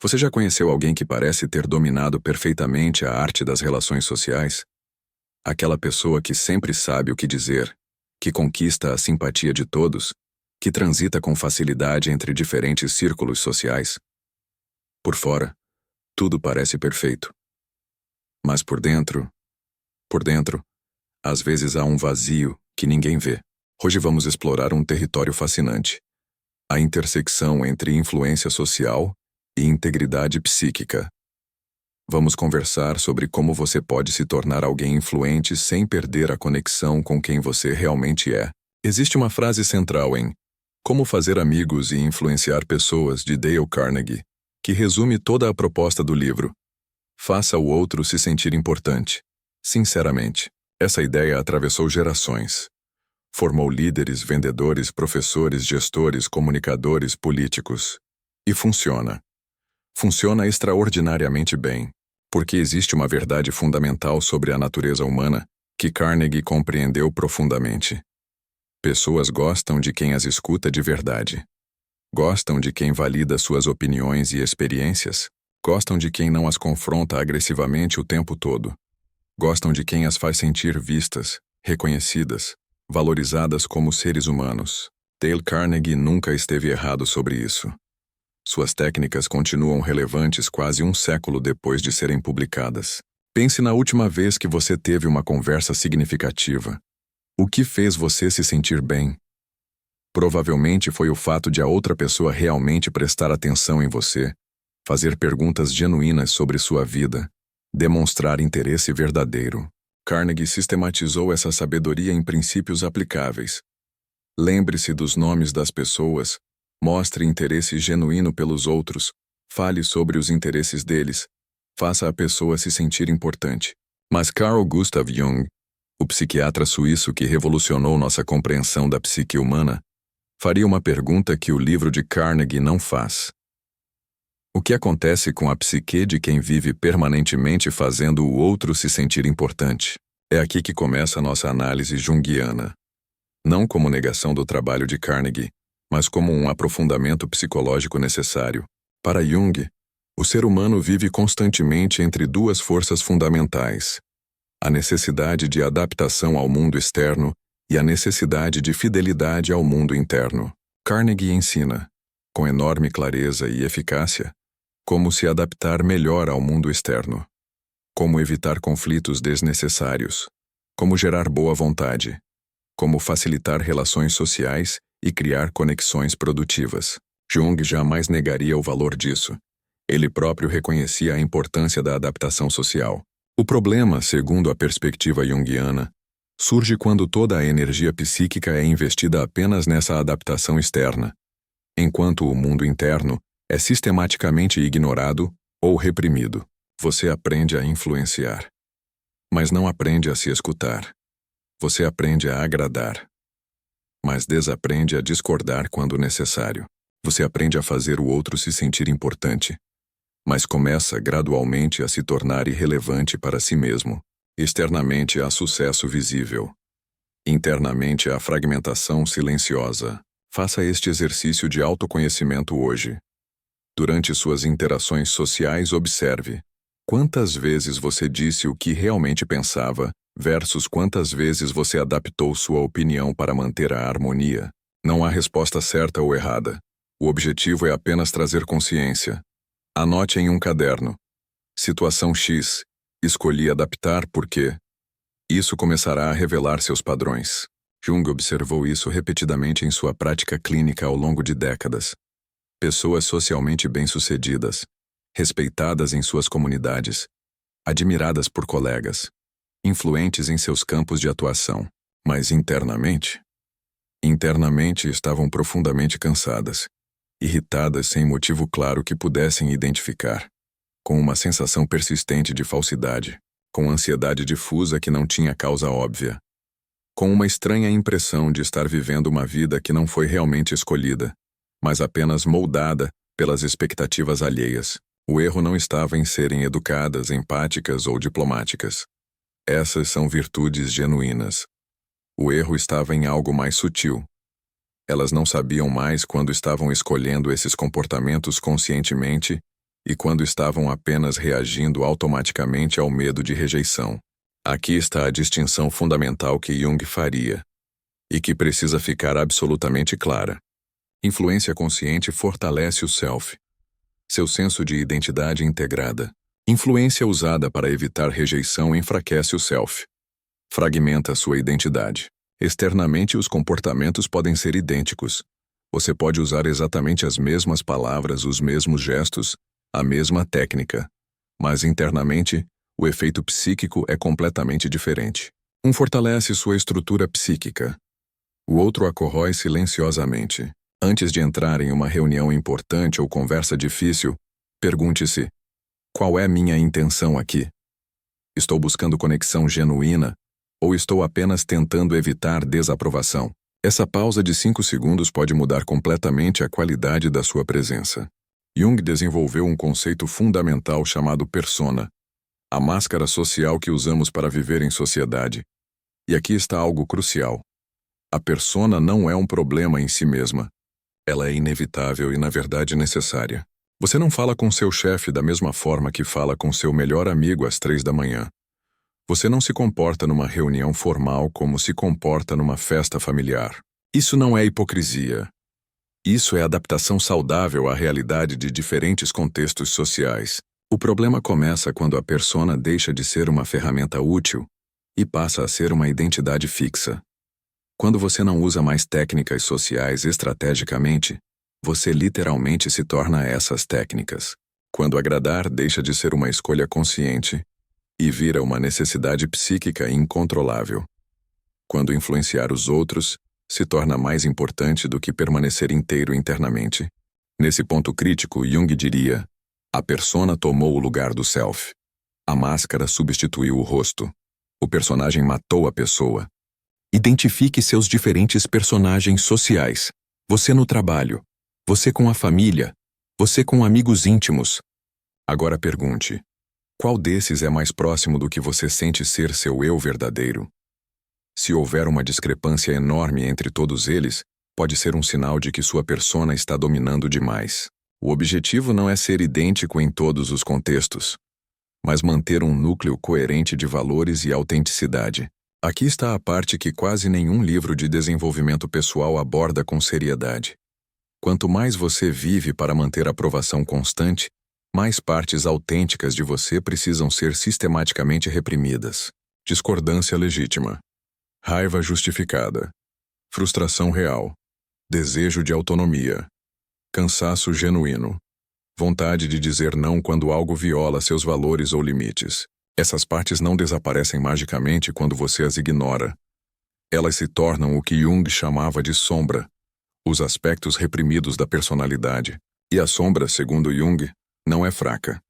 Você já conheceu alguém que parece ter dominado perfeitamente a arte das relações sociais? Aquela pessoa que sempre sabe o que dizer, que conquista a simpatia de todos, que transita com facilidade entre diferentes círculos sociais? Por fora, tudo parece perfeito. Mas por dentro, às vezes há um vazio que ninguém vê. Hoje vamos explorar um território fascinante: a intersecção entre influência social e integridade psíquica. Vamos conversar sobre como você pode se tornar alguém influente sem perder a conexão com quem você realmente é. Existe uma frase central em Como Fazer Amigos e Influenciar Pessoas, de Dale Carnegie, que resume toda a proposta do livro. Faça o outro se sentir importante. Sinceramente, essa ideia atravessou gerações. Formou líderes, vendedores, professores, gestores, comunicadores, políticos. E funciona. Funciona extraordinariamente bem, porque existe uma verdade fundamental sobre a natureza humana que Carnegie compreendeu profundamente. Pessoas gostam de quem as escuta de verdade. Gostam de quem valida suas opiniões e experiências. Gostam de quem não as confronta agressivamente o tempo todo. Gostam de quem as faz sentir vistas, reconhecidas, valorizadas como seres humanos. Dale Carnegie nunca esteve errado sobre isso. Suas técnicas continuam relevantes quase um século depois de serem publicadas. Pense na última vez que você teve uma conversa significativa. O que fez você se sentir bem? Provavelmente foi o fato de a outra pessoa realmente prestar atenção em você, fazer perguntas genuínas sobre sua vida, demonstrar interesse verdadeiro. Carnegie sistematizou essa sabedoria em princípios aplicáveis. Lembre-se dos nomes das pessoas, mostre interesse genuíno pelos outros, fale sobre os interesses deles, faça a pessoa se sentir importante. Mas Carl Gustav Jung, o psiquiatra suíço que revolucionou nossa compreensão da psique humana, faria uma pergunta que o livro de Carnegie não faz. O que acontece com a psique de quem vive permanentemente fazendo o outro se sentir importante? É aqui que começa a nossa análise junguiana. Não como negação do trabalho de Carnegie, mas como um aprofundamento psicológico necessário. Para Jung, o ser humano vive constantemente entre duas forças fundamentais: a necessidade de adaptação ao mundo externo e a necessidade de fidelidade ao mundo interno. Carnegie ensina, com enorme clareza e eficácia, como se adaptar melhor ao mundo externo, como evitar conflitos desnecessários, como gerar boa vontade, como facilitar relações sociais e criar conexões produtivas. Jung jamais negaria o valor disso. Ele próprio reconhecia a importância da adaptação social. O problema, segundo a perspectiva junguiana, surge quando toda a energia psíquica é investida apenas nessa adaptação externa, enquanto o mundo interno é sistematicamente ignorado ou reprimido. Você aprende a influenciar, mas não aprende a se escutar. Você aprende a agradar, mas desaprende a discordar quando necessário. Você aprende a fazer o outro se sentir importante, mas começa gradualmente a se tornar irrelevante para si mesmo. Externamente há sucesso visível. Internamente há fragmentação silenciosa. Faça este exercício de autoconhecimento hoje. Durante suas interações sociais, observe quantas vezes você disse o que realmente pensava versus quantas vezes você adaptou sua opinião para manter a harmonia. Não há resposta certa ou errada. O objetivo é apenas trazer consciência. Anote em um caderno. Situação X. Escolhi adaptar porque isso começará a revelar seus padrões. Jung observou isso repetidamente em sua prática clínica ao longo de décadas. Pessoas socialmente bem-sucedidas, respeitadas em suas comunidades, admiradas por colegas, influentes em seus campos de atuação, mas internamente estavam profundamente cansadas, irritadas sem motivo claro que pudessem identificar, com uma sensação persistente de falsidade, com ansiedade difusa que não tinha causa óbvia, com uma estranha impressão de estar vivendo uma vida que não foi realmente escolhida, mas apenas moldada pelas expectativas alheias. O erro não estava em serem educadas, empáticas ou diplomáticas. Essas são virtudes genuínas. O erro estava em algo mais sutil. Elas não sabiam mais quando estavam escolhendo esses comportamentos conscientemente e quando estavam apenas reagindo automaticamente ao medo de rejeição. Aqui está a distinção fundamental que Jung faria, e que precisa ficar absolutamente clara. Influência consciente fortalece o self, seu senso de identidade integrada. Influência usada para evitar rejeição enfraquece o self, fragmenta sua identidade. Externamente, os comportamentos podem ser idênticos. Você pode usar exatamente as mesmas palavras, os mesmos gestos, a mesma técnica. Mas internamente, o efeito psíquico é completamente diferente. Um fortalece sua estrutura psíquica. O outro a corrói silenciosamente. Antes de entrar em uma reunião importante ou conversa difícil, pergunte-se: qual é minha intenção aqui? Estou buscando conexão genuína ou estou apenas tentando evitar desaprovação? Essa pausa de 5 segundos pode mudar completamente a qualidade da sua presença. Jung desenvolveu um conceito fundamental chamado persona, a máscara social que usamos para viver em sociedade. E aqui está algo crucial. A persona não é um problema em si mesma. Ela é inevitável e, na verdade, necessária. Você não fala com seu chefe da mesma forma que fala com seu melhor amigo às 3 da manhã. Você não se comporta numa reunião formal como se comporta numa festa familiar. Isso não é hipocrisia. Isso é adaptação saudável à realidade de diferentes contextos sociais. O problema começa quando a persona deixa de ser uma ferramenta útil e passa a ser uma identidade fixa. Quando você não usa mais técnicas sociais estrategicamente, você literalmente se torna essas técnicas. Quando agradar deixa de ser uma escolha consciente e vira uma necessidade psíquica incontrolável. Quando influenciar os outros se torna mais importante do que permanecer inteiro internamente. Nesse ponto crítico, Jung diria: a persona tomou o lugar do self. A máscara substituiu o rosto. O personagem matou a pessoa. Identifique seus diferentes personagens sociais. Você no trabalho, você com a família, você com amigos íntimos. Agora pergunte: qual desses é mais próximo do que você sente ser seu eu verdadeiro? Se houver uma discrepância enorme entre todos eles, pode ser um sinal de que sua persona está dominando demais. O objetivo não é ser idêntico em todos os contextos, mas manter um núcleo coerente de valores e autenticidade. Aqui está a parte que quase nenhum livro de desenvolvimento pessoal aborda com seriedade. Quanto mais você vive para manter aprovação constante, mais partes autênticas de você precisam ser sistematicamente reprimidas. Discordância legítima. Raiva justificada. Frustração real. Desejo de autonomia. Cansaço genuíno. Vontade de dizer não quando algo viola seus valores ou limites. Essas partes não desaparecem magicamente quando você as ignora. Elas se tornam o que Jung chamava de sombra, os aspectos reprimidos da personalidade. E a sombra, segundo Jung, não é fraca.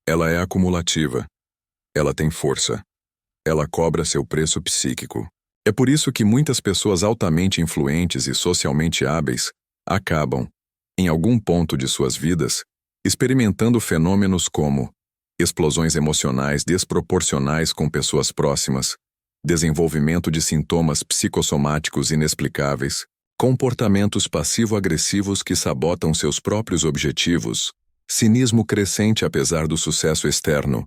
Ela é acumulativa. Ela tem força. Ela cobra seu preço psíquico. É por isso que muitas pessoas altamente influentes e socialmente hábeis acabam, em algum ponto de suas vidas, experimentando fenômenos como explosões emocionais desproporcionais com pessoas próximas, desenvolvimento de sintomas psicossomáticos inexplicáveis, comportamentos passivo-agressivos que sabotam seus próprios objetivos, cinismo crescente apesar do sucesso externo,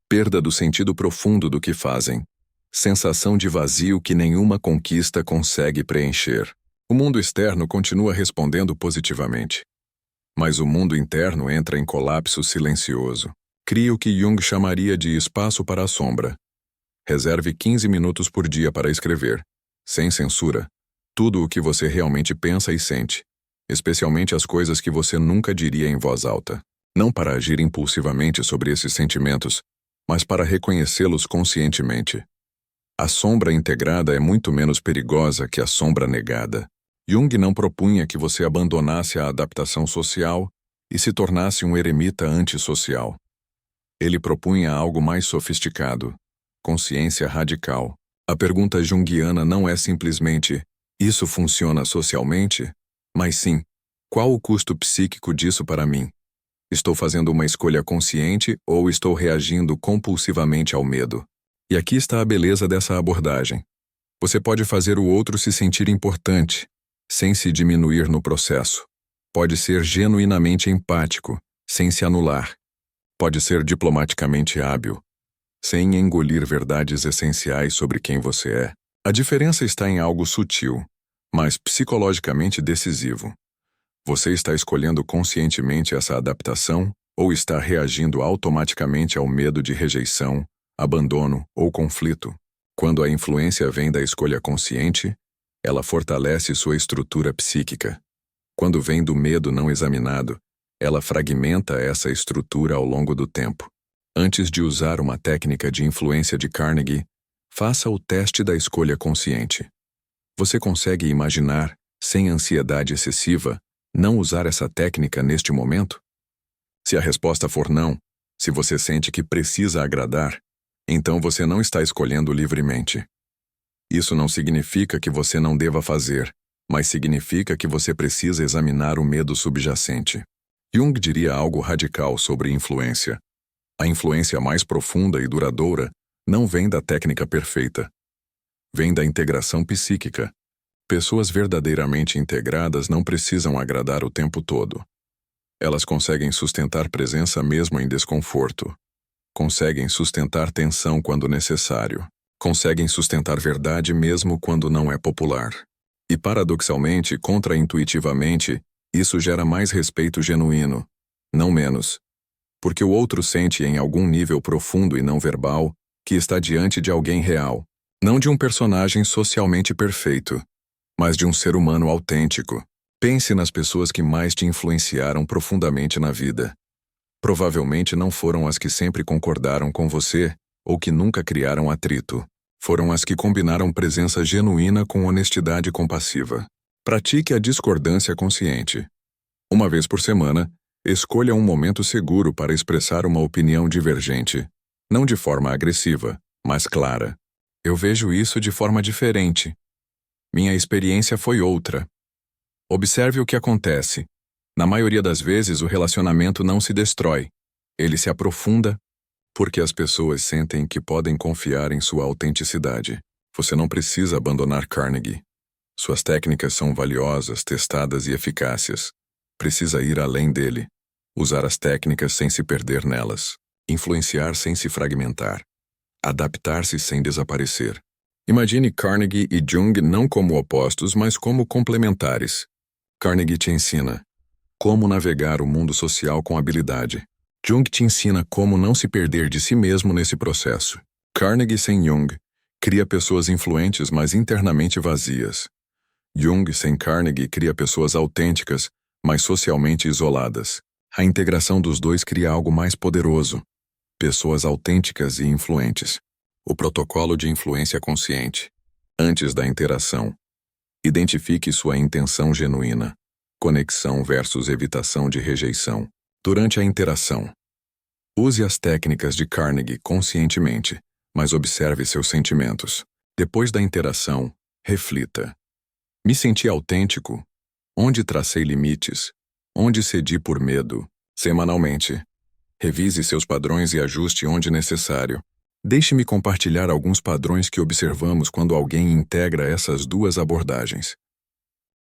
perda do sentido profundo do que fazem, sensação de vazio que nenhuma conquista consegue preencher. O mundo externo continua respondendo positivamente, mas o mundo interno entra em colapso silencioso. Crie o que Jung chamaria de espaço para a sombra. Reserve 15 minutos por dia para escrever, sem censura, tudo o que você realmente pensa e sente, especialmente as coisas que você nunca diria em voz alta. Não para agir impulsivamente sobre esses sentimentos, mas para reconhecê-los conscientemente. A sombra integrada é muito menos perigosa que a sombra negada. Jung não propunha que você abandonasse a adaptação social e se tornasse um eremita antissocial. Ele propunha algo mais sofisticado, consciência radical. A pergunta junguiana não é simplesmente: isso funciona socialmente? Mas sim: qual o custo psíquico disso para mim? Estou fazendo uma escolha consciente ou estou reagindo compulsivamente ao medo? E aqui está a beleza dessa abordagem. Você pode fazer o outro se sentir importante, sem se diminuir no processo. Pode ser genuinamente empático, sem se anular. Pode ser diplomaticamente hábil, sem engolir verdades essenciais sobre quem você é. A diferença está em algo sutil, mas psicologicamente decisivo. Você está escolhendo conscientemente essa adaptação ou está reagindo automaticamente ao medo de rejeição, abandono ou conflito? Quando a influência vem da escolha consciente, ela fortalece sua estrutura psíquica. Quando vem do medo não examinado, ela fragmenta essa estrutura ao longo do tempo. Antes de usar uma técnica de influência de Carnegie, faça o teste da escolha consciente. Você consegue imaginar, sem ansiedade excessiva, não usar essa técnica neste momento? Se a resposta for não, se você sente que precisa agradar, então você não está escolhendo livremente. Isso não significa que você não deva fazer, mas significa que você precisa examinar o medo subjacente. Jung diria algo radical sobre influência. A influência mais profunda e duradoura não vem da técnica perfeita. Vem da integração psíquica. Pessoas verdadeiramente integradas não precisam agradar o tempo todo. Elas conseguem sustentar presença mesmo em desconforto. Conseguem sustentar tensão quando necessário. Conseguem sustentar verdade mesmo quando não é popular. E paradoxalmente, contraintuitivamente, isso gera mais respeito genuíno, não menos. Porque o outro sente em algum nível profundo e não verbal que está diante de alguém real, não de um personagem socialmente perfeito, mas de um ser humano autêntico. Pense nas pessoas que mais te influenciaram profundamente na vida. Provavelmente não foram as que sempre concordaram com você ou que nunca criaram atrito. Foram as que combinaram presença genuína com honestidade compassiva. Pratique a discordância consciente. Uma vez por semana, escolha um momento seguro para expressar uma opinião divergente. Não de forma agressiva, mas clara. Eu vejo isso de forma diferente. Minha experiência foi outra. Observe o que acontece. Na maioria das vezes, o relacionamento não se destrói. Ele se aprofunda porque as pessoas sentem que podem confiar em sua autenticidade. Você não precisa abandonar Carnegie. Suas técnicas são valiosas, testadas e eficazes. Precisa ir além dele. Usar as técnicas sem se perder nelas. Influenciar sem se fragmentar. Adaptar-se sem desaparecer. Imagine Carnegie e Jung não como opostos, mas como complementares. Carnegie te ensina como navegar o mundo social com habilidade. Jung te ensina como não se perder de si mesmo nesse processo. Carnegie sem Jung cria pessoas influentes, mas internamente vazias. Jung sem Carnegie cria pessoas autênticas, mas socialmente isoladas. A integração dos dois cria algo mais poderoso. Pessoas autênticas e influentes. O protocolo de influência consciente. Antes da interação. Identifique sua intenção genuína. Conexão versus evitação de rejeição. Durante a interação. Use as técnicas de Carnegie conscientemente, mas observe seus sentimentos. Depois da interação, reflita. Me senti autêntico? Onde tracei limites? Onde cedi por medo? Semanalmente. Revise seus padrões e ajuste onde necessário. Deixe-me compartilhar alguns padrões que observamos quando alguém integra essas duas abordagens.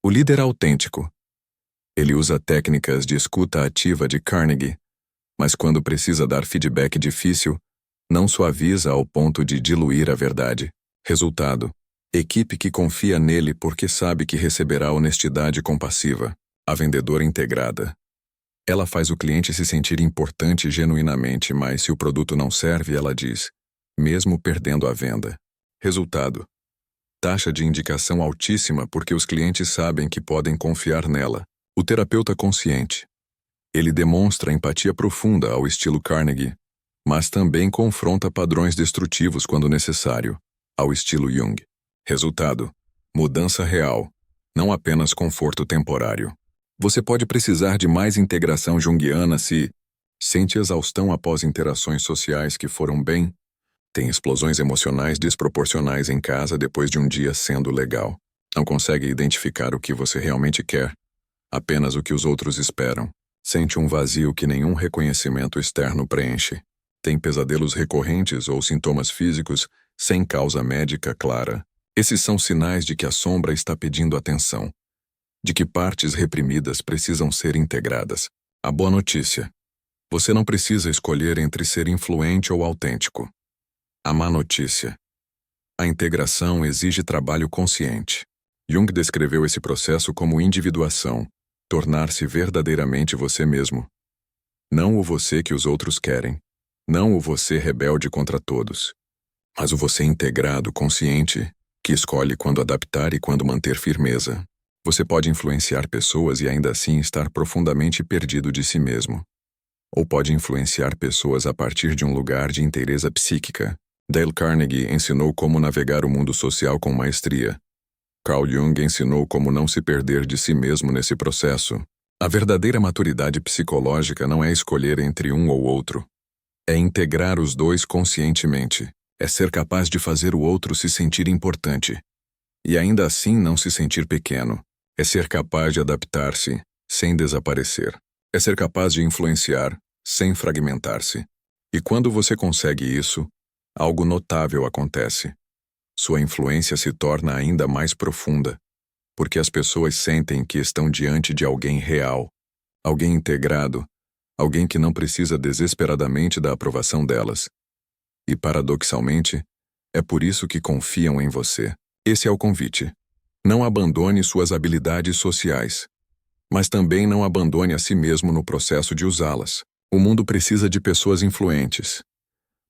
O líder autêntico. Ele usa técnicas de escuta ativa de Carnegie, mas quando precisa dar feedback difícil, não suaviza ao ponto de diluir a verdade. Resultado: equipe que confia nele porque sabe que receberá honestidade compassiva. A vendedora integrada. Ela faz o cliente se sentir importante genuinamente, mas se o produto não serve, ela diz, mesmo perdendo a venda. Resultado: taxa de indicação altíssima porque os clientes sabem que podem confiar nela. O terapeuta consciente. Ele demonstra empatia profunda ao estilo Carnegie, mas também confronta padrões destrutivos quando necessário, ao estilo Jung. Resultado: mudança real, não apenas conforto temporário. Você pode precisar de mais integração junguiana se sente exaustão após interações sociais que foram bem, tem explosões emocionais desproporcionais em casa depois de um dia sendo legal, não consegue identificar o que você realmente quer, apenas o que os outros esperam. Sente um vazio que nenhum reconhecimento externo preenche. Tem pesadelos recorrentes ou sintomas físicos sem causa médica clara. Esses são sinais de que a sombra está pedindo atenção, de que partes reprimidas precisam ser integradas. A boa notícia: Você não precisa escolher entre ser influente ou autêntico. A má notícia. A integração exige trabalho consciente. Jung descreveu esse processo como individuação, tornar-se verdadeiramente você mesmo. Não o você que os outros querem, não o você rebelde contra todos, mas o você integrado, consciente, que escolhe quando adaptar e quando manter firmeza. Você pode influenciar pessoas e ainda assim estar profundamente perdido de si mesmo. Ou pode influenciar pessoas a partir de um lugar de inteireza psíquica. Dale Carnegie ensinou como navegar o mundo social com maestria. Carl Jung ensinou como não se perder de si mesmo nesse processo. A verdadeira maturidade psicológica não é escolher entre um ou outro. É integrar os dois conscientemente. É ser capaz de fazer o outro se sentir importante. E ainda assim não se sentir pequeno. É ser capaz de adaptar-se, sem desaparecer. É ser capaz de influenciar, sem fragmentar-se. E quando você consegue isso, algo notável acontece. Sua influência se torna ainda mais profunda, porque as pessoas sentem que estão diante de alguém real, alguém integrado, alguém que não precisa desesperadamente da aprovação delas. E, paradoxalmente, é por isso que confiam em você. Esse é o convite. Não abandone suas habilidades sociais, mas também não abandone a si mesmo no processo de usá-las. O mundo precisa de pessoas influentes,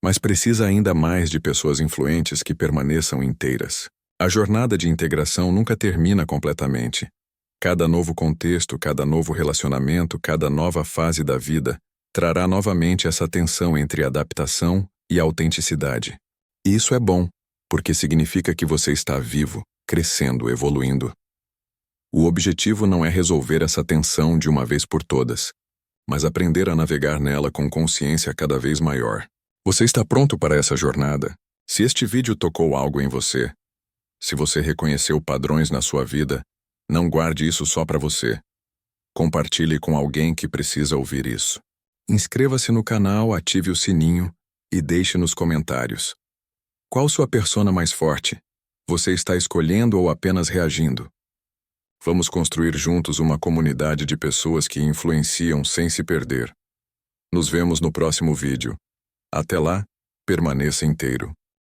mas precisa ainda mais de pessoas influentes que permaneçam inteiras. A jornada de integração nunca termina completamente. Cada novo contexto, cada novo relacionamento, cada nova fase da vida trará novamente essa tensão entre adaptação e autenticidade. E isso é bom, porque significa que você está vivo, crescendo, evoluindo. O objetivo não é resolver essa tensão de uma vez por todas, mas aprender a navegar nela com consciência cada vez maior. Você está pronto para essa jornada? Se este vídeo tocou algo em você, se você reconheceu padrões na sua vida, não guarde isso só para você. Compartilhe com alguém que precisa ouvir isso. Inscreva-se no canal, ative o sininho e deixe nos comentários. Qual sua persona mais forte? Você está escolhendo ou apenas reagindo? Vamos construir juntos uma comunidade de pessoas que influenciam sem se perder. Nos vemos no próximo vídeo. Até lá, permaneça inteiro.